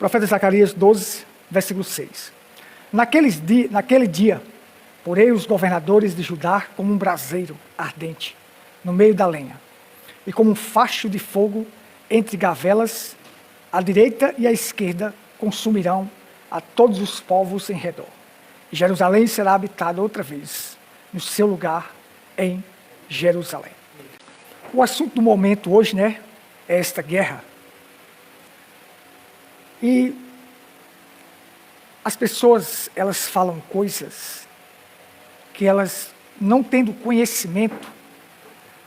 Profeta Zacarias 12, versículo 6. Naquele dia, porei os governadores de Judá como um braseiro ardente no meio da lenha, e como um facho de fogo entre gavelas, à direita e à esquerda consumirão a todos os povos em redor. E Jerusalém será habitada outra vez, no seu lugar em Jerusalém. O assunto do momento hoje, é esta guerra. E as pessoas, elas falam coisas que elas, não tendo conhecimento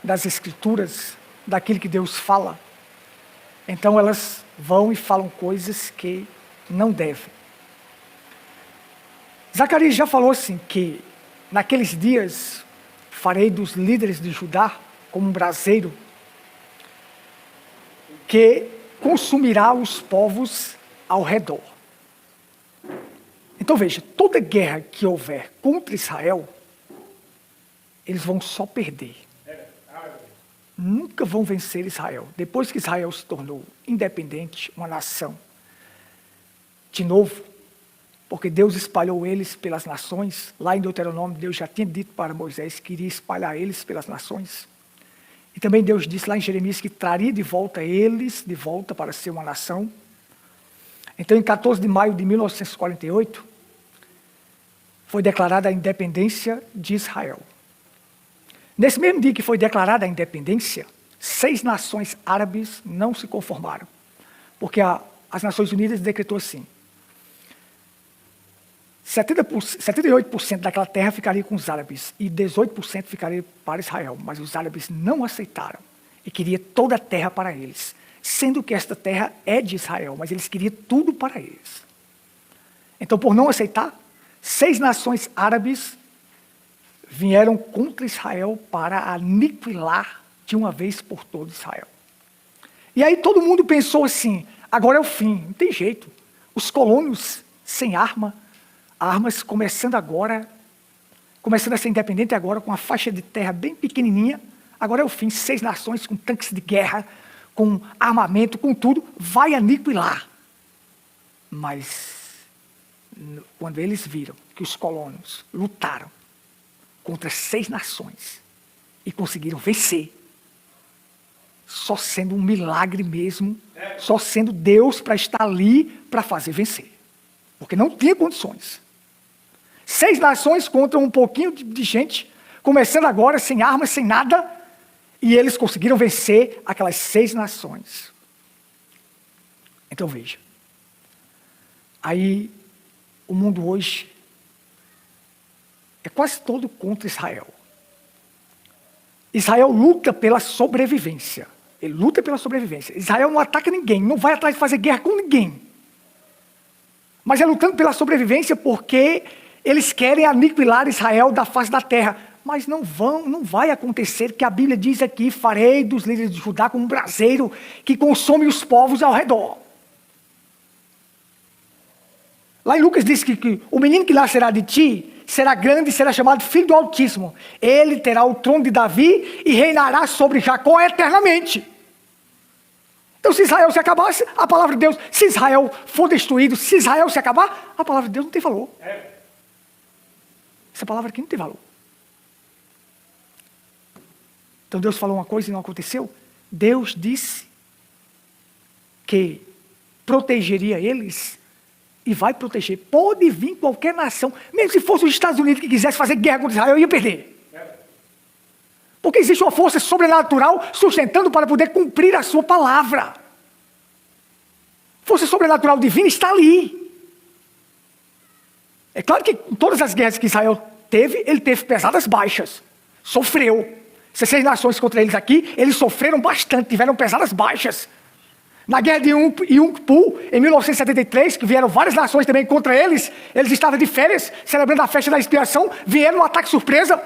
das Escrituras, daquilo que Deus fala, então elas vão e falam coisas que não devem. Zacarias já falou assim, que naqueles dias farei dos líderes de Judá como um braseiro que consumirá os povos ao redor. Então veja, toda guerra que houver contra Israel, eles vão só perder. Nunca vão vencer Israel. Depois que Israel se tornou independente, uma nação, de novo, porque Deus espalhou eles pelas nações, lá em Deuteronômio Deus já tinha dito para Moisés que iria espalhar eles pelas nações. E também Deus disse lá em Jeremias que traria de volta eles, de volta para ser uma nação. Então em 14 de maio de 1948, foi declarada a independência de Israel. Nesse mesmo dia que foi declarada a independência, 6 nações árabes não se conformaram, porque as Nações Unidas decretou assim: 78% daquela terra ficaria com os árabes e 18% ficaria para Israel, mas os árabes não aceitaram e queriam toda a terra para eles, sendo que esta terra é de Israel, mas eles queriam tudo para eles. Então, por não aceitar, 6 nações árabes vieram contra Israel para aniquilar de uma vez por todas Israel. E aí todo mundo pensou assim: agora é o fim, não tem jeito. Os colonos sem armas começando a ser independente agora, com uma faixa de terra bem pequenininha, agora é o fim. 6 nações com tanques de guerra, com armamento, com tudo, vai aniquilar. Mas quando eles viram que os colonos lutaram contra 6 nações e conseguiram vencer, só sendo um milagre mesmo, só sendo Deus para estar ali para fazer vencer, porque não tinha condições. 6 nações contra um pouquinho de gente, começando agora sem armas, sem nada, e eles conseguiram vencer aquelas 6 nações. Então veja, aí o mundo hoje é quase todo contra Israel. Israel luta pela sobrevivência. Ele luta pela sobrevivência. Israel não ataca ninguém, não vai atrás de fazer guerra com ninguém. Mas é lutando pela sobrevivência porque eles querem aniquilar Israel da face da terra. Mas não vai acontecer, que a Bíblia diz aqui: farei dos líderes de Judá como um braseiro que consome os povos ao redor. Lá em Lucas diz que o menino que nascerá de ti será grande e será chamado Filho do Altíssimo. Ele terá o trono de Davi e reinará sobre Jacó eternamente. Então, se Israel se acabasse, a palavra de Deus, se Israel for destruído, se Israel se acabar, a palavra de Deus não tem valor. Essa palavra aqui não tem valor. Então Deus falou uma coisa e não aconteceu. Deus disse que protegeria eles e vai proteger. Pode vir qualquer nação, mesmo se fosse os Estados Unidos que quisesse fazer guerra contra Israel, ia perder. Porque existe uma força sobrenatural sustentando para poder cumprir a sua palavra. Força sobrenatural divina está ali. É claro que em todas as guerras que Israel teve, ele teve pesadas baixas. Sofreu. Essas 6 nações contra eles aqui, eles sofreram bastante, tiveram pesadas baixas. Na guerra de Yom Kippur, em 1973, que vieram várias nações também contra eles, eles estavam de férias, celebrando a festa da expiação, vieram um ataque surpresa.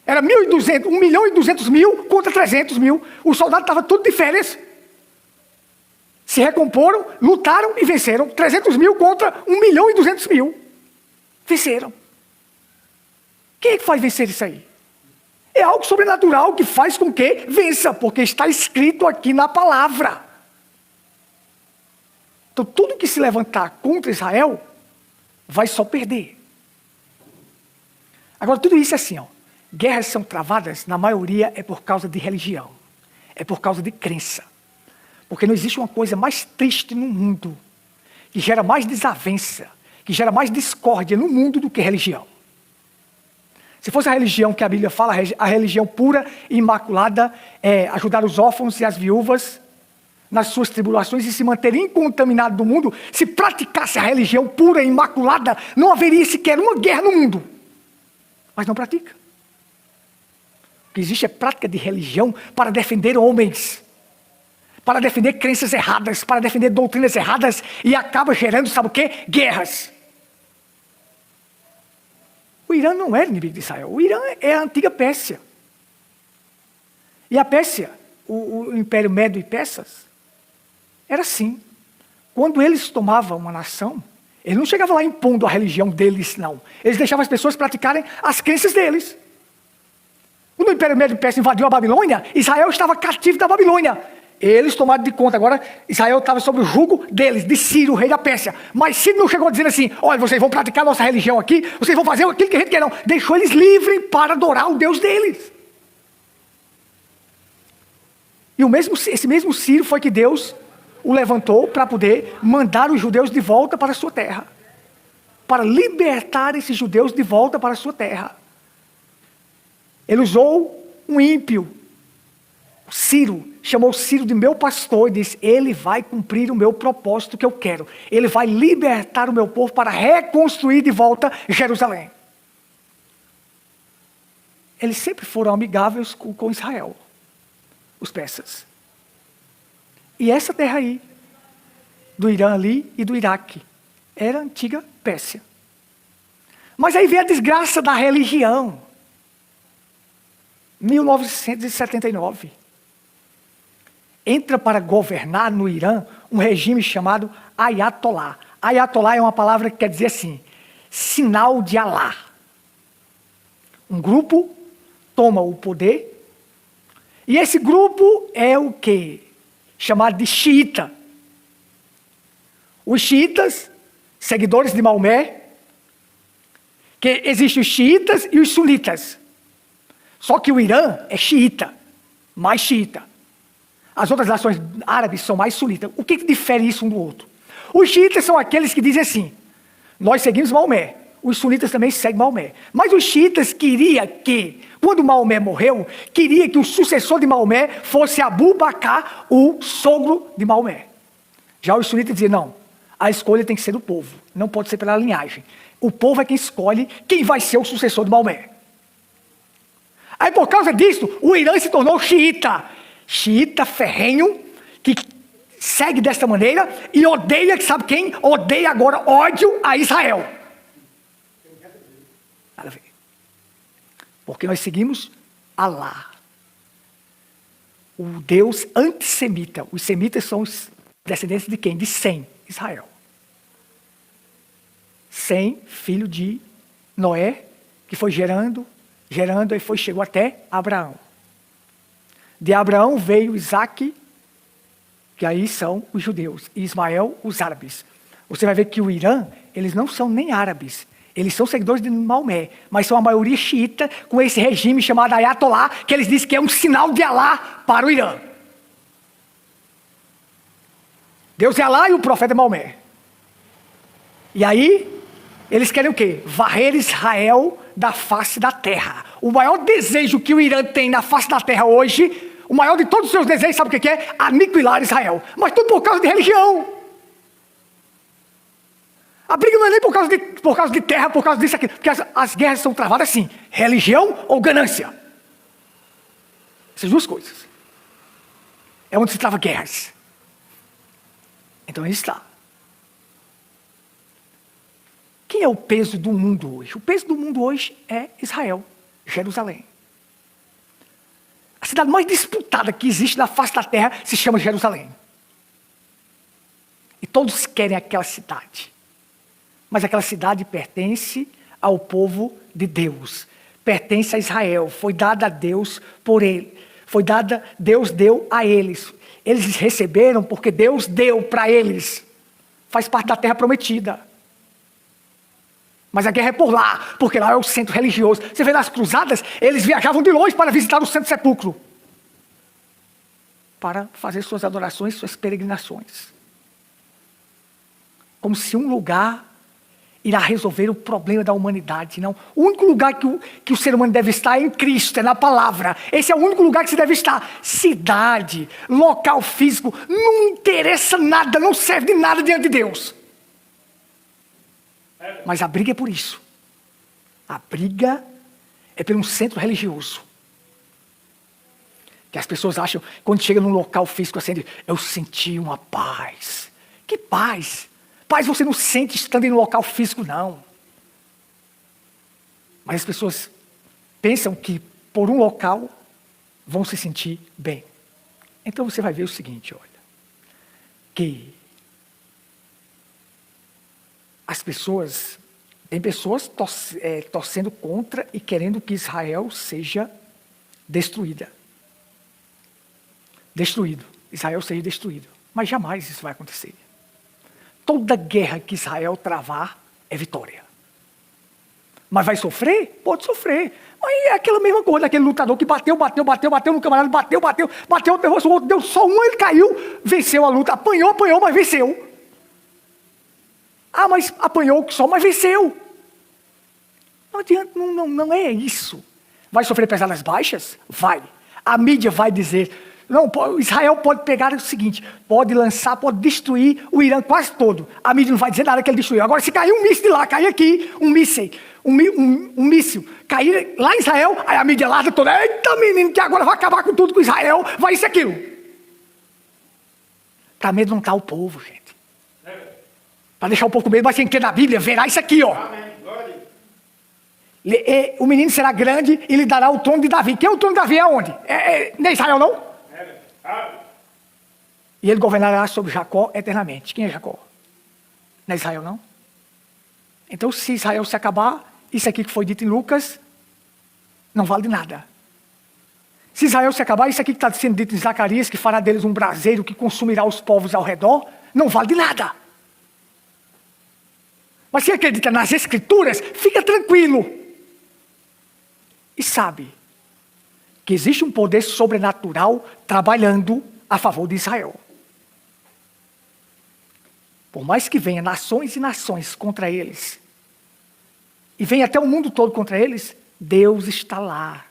Era 1.200.000 contra 300.000. Os soldados estavam todos de férias. Se recomporam, lutaram e venceram. 300.000 contra 1.200.000. Venceram. Quem é que faz vencer isso aí? É algo sobrenatural que faz com que vença, porque está escrito aqui na palavra. Então, tudo que se levantar contra Israel vai só perder. Agora, tudo isso é assim, ó. Guerras são travadas, na maioria, é por causa de religião. É por causa de crença. Porque não existe uma coisa mais triste no mundo, que gera mais desavença, que gera mais discórdia no mundo do que religião. Se fosse a religião que a Bíblia fala, a religião pura e imaculada é ajudar os órfãos e as viúvas nas suas tribulações e se manter incontaminado do mundo, se praticasse a religião pura e imaculada, não haveria sequer uma guerra no mundo. Mas não pratica. O que existe é prática de religião para defender homens, para defender crenças erradas, para defender doutrinas erradas, e acaba gerando, sabe o quê? Guerras. O Irã não era inimigo de Israel. O Irã é a antiga Pérsia. E a Pérsia, o Império Médio e Persas, era assim. Quando eles tomavam uma nação, eles não chegavam lá impondo a religião deles, não. Eles deixavam as pessoas praticarem as crenças deles. Quando o Império Médio e Pérsia invadiu a Babilônia, Israel estava cativo da Babilônia. Eles tomaram de conta. Agora, Israel estava sob o jugo deles, de Ciro, o rei da Pérsia. Mas Ciro não chegou dizendo assim, olha, vocês vão praticar a nossa religião aqui, vocês vão fazer aquilo que a gente quer, não. Deixou eles livres para adorar o Deus deles. E esse mesmo Ciro foi que Deus o levantou para poder mandar os judeus de volta para a sua terra. Para libertar esses judeus de volta para a sua terra. Ele usou um ímpio, Ciro, chamou Ciro de meu pastor e disse, ele vai cumprir o meu propósito que eu quero. Ele vai libertar o meu povo para reconstruir de volta Jerusalém. Eles sempre foram amigáveis com Israel, os persas. E essa terra aí, do Irã ali e do Iraque, era a antiga Pérsia. Mas aí vem a desgraça da religião. 1979. Entra para governar no Irã um regime chamado Ayatollah. Ayatollah é uma palavra que quer dizer assim, sinal de Alá. Um grupo toma o poder, e esse grupo é o quê? Chamado de xiita. Os xiitas, seguidores de Maomé, que existem os xiitas e os sunitas. Só que o Irã é xiita, mais xiita. As outras nações árabes são mais sunitas. O que difere isso um do outro? Os xiitas são aqueles que dizem assim, nós seguimos Maomé. Os sunitas também seguem Maomé. Mas os xiitas queriam que, quando Maomé morreu, queria que o sucessor de Maomé fosse Abu Bakr, o sogro de Maomé. Já os sunitas diziam, não, a escolha tem que ser do povo, não pode ser pela linhagem. O povo é quem escolhe quem vai ser o sucessor de Maomé. Aí por causa disso, o Irã se tornou xiita. Xiita ferrenho, que segue desta maneira e odeia, sabe quem? Odeia agora, ódio a Israel. Nada a ver. Porque nós seguimos Alá. O Deus antissemita. Os semitas são os descendentes de quem? De Sem, Israel. Sem, filho de Noé, que foi gerando, e chegou até Abraão. De Abraão veio Isaac, que aí são os judeus, e Ismael, os árabes. Você vai ver que o Irã, eles não são nem árabes, eles são seguidores de Maomé, mas são a maioria xiita, com esse regime chamado Ayatollah, que eles dizem que é um sinal de Alá para o Irã. Deus é Alá e o profeta é Maomé. E aí, eles querem o quê? Varrer Israel da face da terra. O maior desejo que o Irã tem na face da terra hoje, o maior de todos os seus desejos, sabe o que é? Aniquilar Israel. Mas tudo por causa de religião. A briga não é nem por causa de terra, por causa disso aqui. Porque as guerras são travadas assim, religião ou ganância. Essas duas coisas. É onde se trava guerras. Então aí está. Quem é o peso do mundo hoje? O peso do mundo hoje é Israel, Jerusalém. A cidade mais disputada que existe na face da terra se chama Jerusalém. E todos querem aquela cidade. Mas aquela cidade pertence ao povo de Deus. Pertence a Israel. Foi dada a Deus por ele. Deus deu a eles. Eles receberam porque Deus deu para eles. faz parte da terra prometida. Mas a guerra é por lá, porque lá é o centro religioso. Você vê nas cruzadas, eles viajavam de longe para visitar o Santo Sepulcro, para fazer suas adorações, suas peregrinações. Como se um lugar irá resolver o problema da humanidade. Não. O único lugar que o ser humano deve estar é em Cristo, é na palavra. Esse é o único lugar que você deve estar. Cidade, local físico, não interessa nada, não serve de nada diante de Deus. Mas a briga é por isso. A briga é por um centro religioso. Que as pessoas acham, quando chega num local físico assim, eu senti uma paz. Que paz? Paz você não sente estando em um local físico, não. Mas as pessoas pensam que por um local vão se sentir bem. Então você vai ver o seguinte, olha. Que as pessoas, tem pessoas torcendo contra e querendo que Israel seja destruída. Destruído. Israel seja destruído. Mas jamais isso vai acontecer. Toda guerra que Israel travar é vitória. Mas vai sofrer? Pode sofrer. Mas é aquela mesma coisa, aquele lutador que bateu no camarada, bateu, deu só um, ele caiu, venceu a luta, apanhou, mas venceu. Ah, mas apanhou só, mas venceu. Não adianta, não é isso. Vai sofrer pesadas baixas? Vai. A mídia vai dizer... Não, Israel pode pegar o seguinte, pode lançar, pode destruir o Irã quase todo. A mídia não vai dizer nada que ele destruiu. Agora, se cair um míssil de lá, cair aqui, um míssil, cair lá em Israel, aí a mídia larga toda, eita menino, que agora vai acabar com tudo com Israel, vai isso e aquilo. Para amedrontar o povo, gente. Para deixar o povo com medo, mas quem quer na Bíblia verá isso aqui, ó. O menino será grande e lhe dará o trono de Davi. Quem é o trono de Davi? É onde? Não é Israel, não? E ele governará sobre Jacó eternamente. Quem é Jacó? Não é Israel, não? Então, se Israel se acabar, isso aqui que foi dito em Lucas, não vale de nada. Se Israel se acabar, isso aqui que está sendo dito em Zacarias, que fará deles um braseiro que consumirá os povos ao redor, não vale de nada. Mas se acredita nas Escrituras, fica tranquilo. E sabe que existe um poder sobrenatural trabalhando a favor de Israel. Por mais que venha nações e nações contra eles, e venha até o mundo todo contra eles, Deus está lá.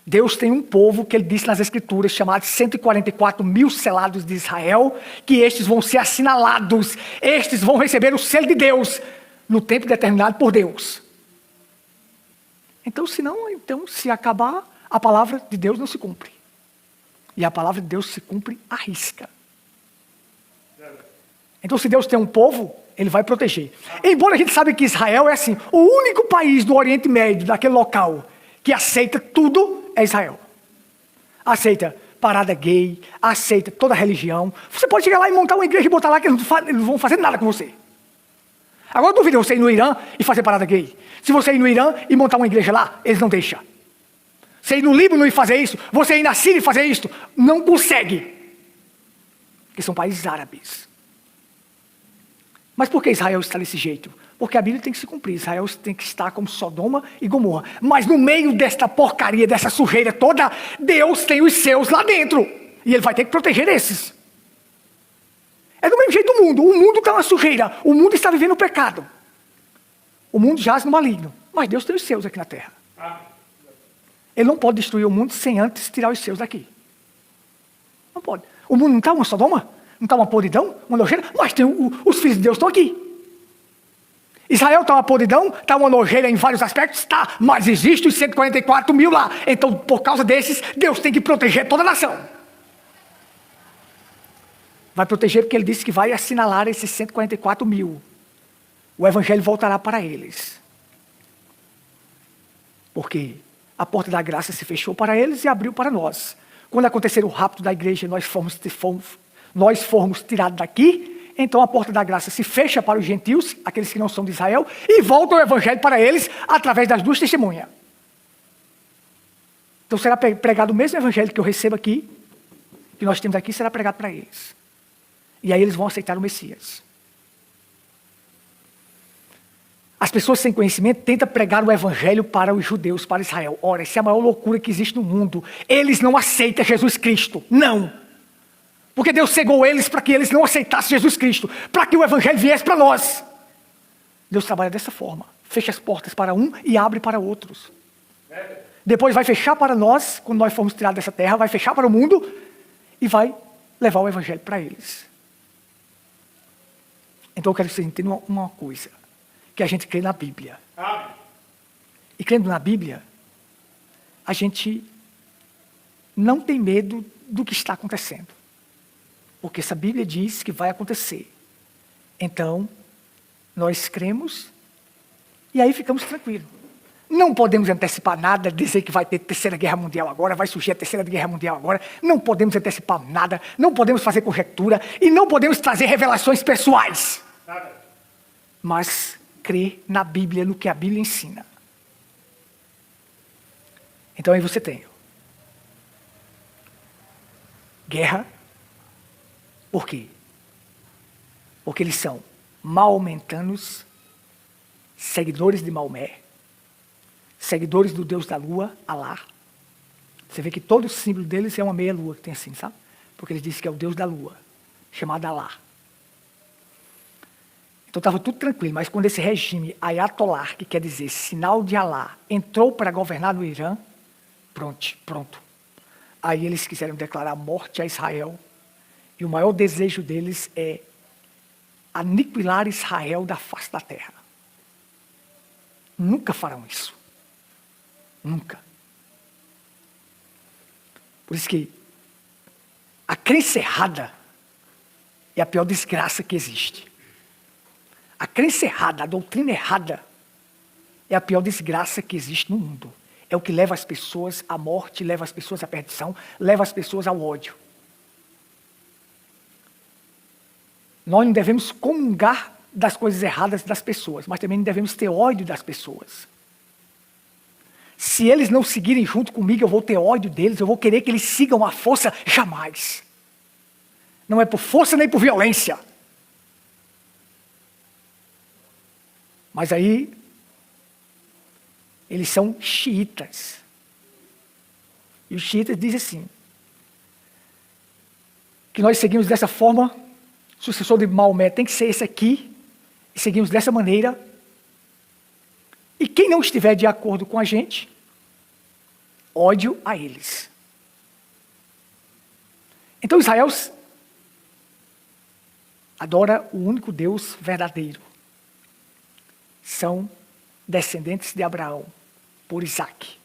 Deus tem um povo que ele disse nas Escrituras, chamado 144 mil selados de Israel, que estes vão ser assinalados, estes vão receber o selo de Deus, no tempo determinado por Deus. Então, se acabar, a palavra de Deus não se cumpre. E a palavra de Deus se cumpre à risca. Então, se Deus tem um povo, ele vai proteger. Embora a gente saiba que Israel é assim, o único país do Oriente Médio, daquele local, que aceita tudo é Israel. Aceita parada gay, aceita toda a religião. Você pode chegar lá e montar uma igreja e botar lá que eles não vão fazer nada com você. Agora duvida você ir no Irã e fazer parada gay. Se você ir no Irã e montar uma igreja lá, eles não deixam. Você ir no Líbano e fazer isso, você ir na Síria e fazer isso, não consegue. Porque são países árabes. Mas por que Israel está desse jeito? Porque a Bíblia tem que se cumprir. Israel tem que estar como Sodoma e Gomorra. Mas no meio desta porcaria, dessa sujeira toda, Deus tem os seus lá dentro. E ele vai ter que proteger esses. É do mesmo jeito do mundo. O mundo está na sujeira. O mundo está vivendo o pecado. O mundo jaz no maligno. Mas Deus tem os seus aqui na terra. Ele não pode destruir o mundo sem antes tirar os seus daqui. Não pode. O mundo não está uma Sodoma? Não está uma podridão? Uma nojeira? Mas tem os filhos de Deus estão aqui. Israel está uma podridão? Está uma nojeira em vários aspectos? Está. Mas existe os 144 mil lá. Então, por causa desses, Deus tem que proteger toda a nação. Vai proteger porque ele disse que vai assinalar esses 144 mil. O evangelho voltará para eles. Porque a porta da graça se fechou para eles e abriu para nós. Quando acontecer o rapto da igreja, nós formos tirados daqui, então a porta da graça se fecha para os gentios, aqueles que não são de Israel, e volta o evangelho para eles através das duas testemunhas. Então será pregado o mesmo evangelho que eu recebo aqui, que nós temos aqui, será pregado para eles. E aí eles vão aceitar o Messias. As pessoas sem conhecimento tentam pregar o evangelho para os judeus, para Israel. Ora, essa é a maior loucura que existe no mundo. Eles não aceitam Jesus Cristo. Não. Porque Deus cegou eles para que eles não aceitassem Jesus Cristo. Para que o evangelho viesse para nós. Deus trabalha dessa forma. Fecha as portas para um e abre para outros. Depois vai fechar para nós, quando nós formos tirados dessa terra, vai fechar para o mundo e vai levar o evangelho para eles. Então eu quero que vocês entendam uma coisa. Que a gente crê na Bíblia. Amém. E crendo na Bíblia, a gente não tem medo do que está acontecendo. Porque essa Bíblia diz que vai acontecer. Então, nós cremos e aí ficamos tranquilos. Não podemos antecipar nada, dizer que vai ter terceira guerra mundial agora, vai surgir a terceira guerra mundial agora. Não podemos antecipar nada, não podemos fazer conjectura e não podemos trazer revelações pessoais. Mas crer na Bíblia, no que a Bíblia ensina. Então aí você tem guerra. Por quê? Porque eles são maometanos, seguidores de Maomé, seguidores do Deus da Lua, Alá. Você vê que todo o símbolo deles é uma meia-lua que tem assim, sabe? Porque eles dizem que é o Deus da Lua, chamado Alá. Então estava tudo tranquilo, mas quando esse regime Ayatollah, que quer dizer sinal de Alá, entrou para governar no Irã, pronto. Aí eles quiseram declarar morte a Israel, e o maior desejo deles é aniquilar Israel da face da terra. Nunca farão isso. Nunca. Por isso que a crença errada é a pior desgraça que existe. A crença errada, a doutrina errada, é a pior desgraça que existe no mundo. É o que leva as pessoas à morte, leva as pessoas à perdição, leva as pessoas ao ódio. Nós não devemos comungar das coisas erradas das pessoas, mas também não devemos ter ódio das pessoas. Se eles não seguirem junto comigo, eu vou ter ódio deles, eu vou querer que eles sigam a força, jamais. Não é por força nem por violência. Mas aí, eles são xiitas. E os xiitas dizem assim, que nós seguimos dessa forma, o sucessor de Maomé tem que ser esse aqui, e seguimos dessa maneira. E quem não estiver de acordo com a gente, ódio a eles. Então Israel adora o único Deus verdadeiro. São descendentes de Abraão, por Isaac.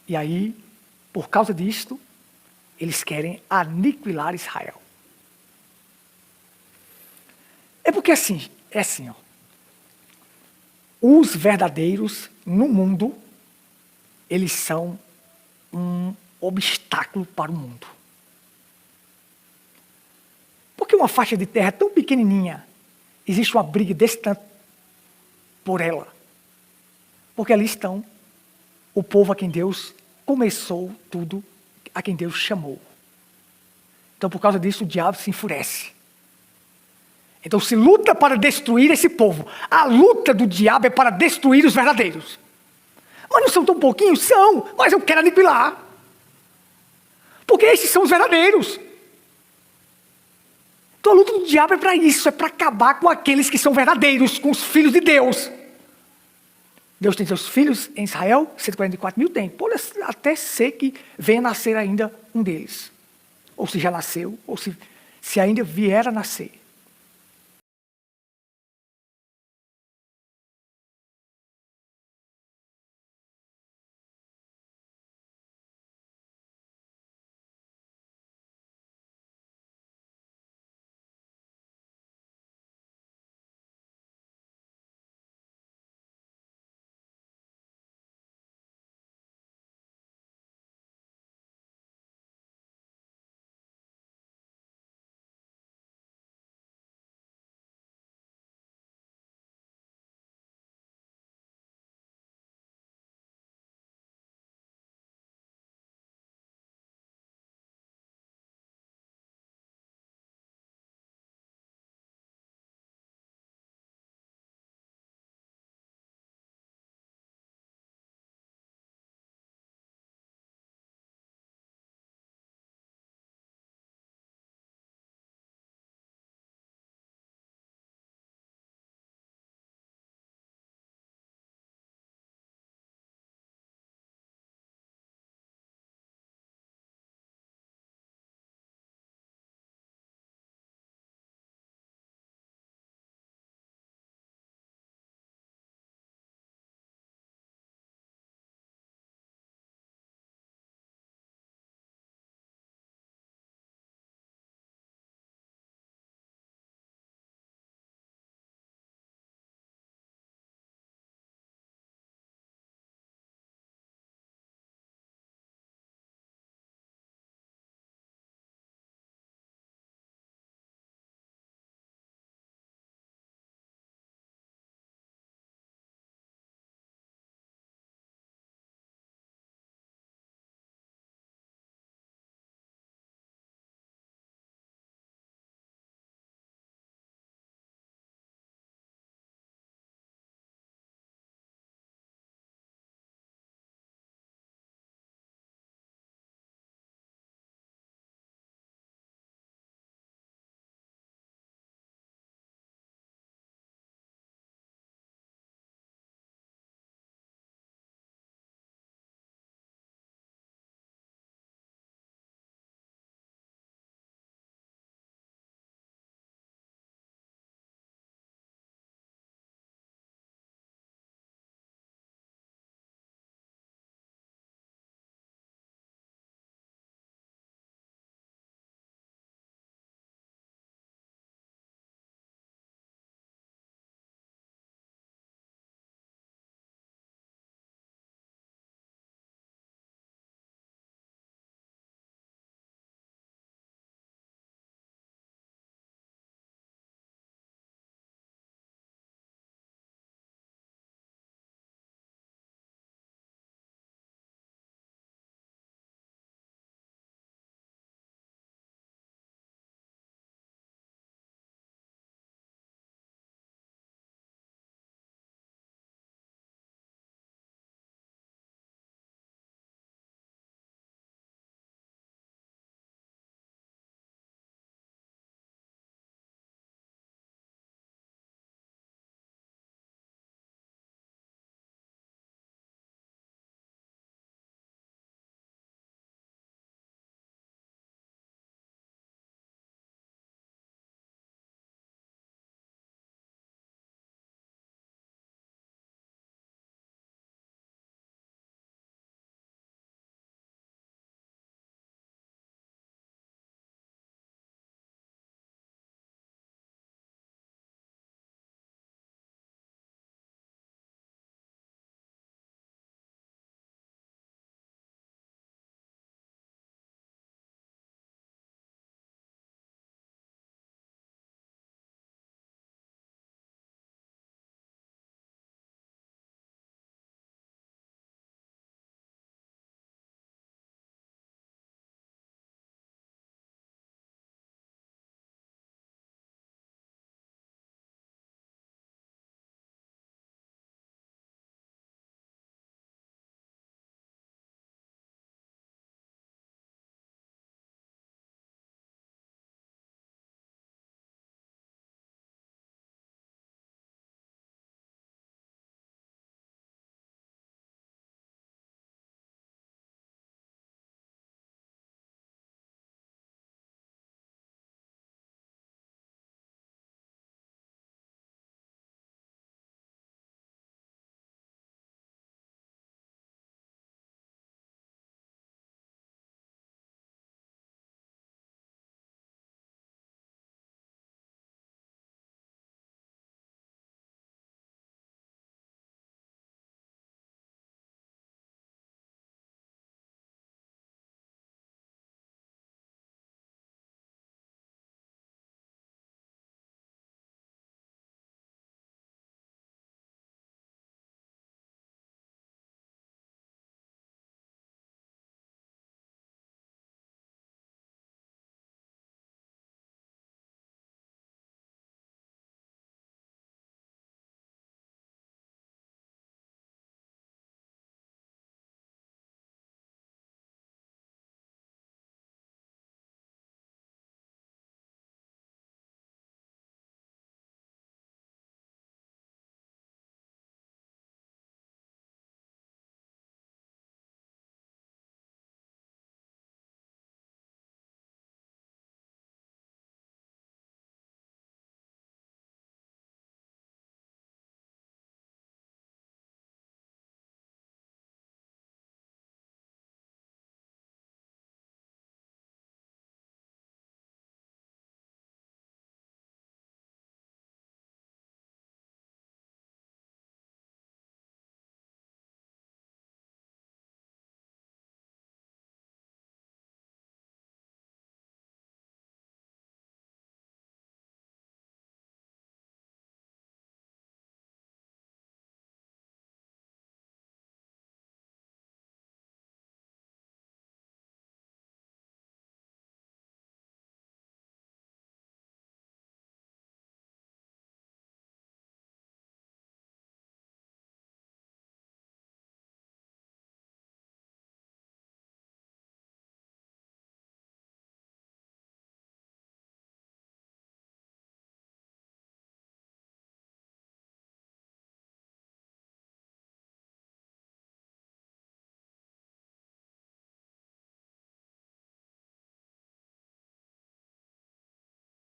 E aí, por causa disto, eles querem aniquilar Israel. É porque é assim, ó. Os verdadeiros no mundo, eles são um obstáculo para o mundo. Porque uma faixa de terra tão pequenininha, existe uma briga desse tanto por ela. Porque ali estão o povo a quem Deus começou tudo, a quem Deus chamou. Então, por causa disso, o diabo se enfurece. Então, se luta para destruir esse povo. A luta do diabo é para destruir os verdadeiros. Mas não são tão pouquinhos? São, mas eu quero aniquilar. Porque esses são os verdadeiros. Então a luta do diabo é para isso, é para acabar com aqueles que são verdadeiros, com os filhos de Deus. Deus tem seus filhos em Israel, 144 mil tem. Pode até ser que venha nascer ainda um deles. Ou se já nasceu, ou se ainda vier a nascer.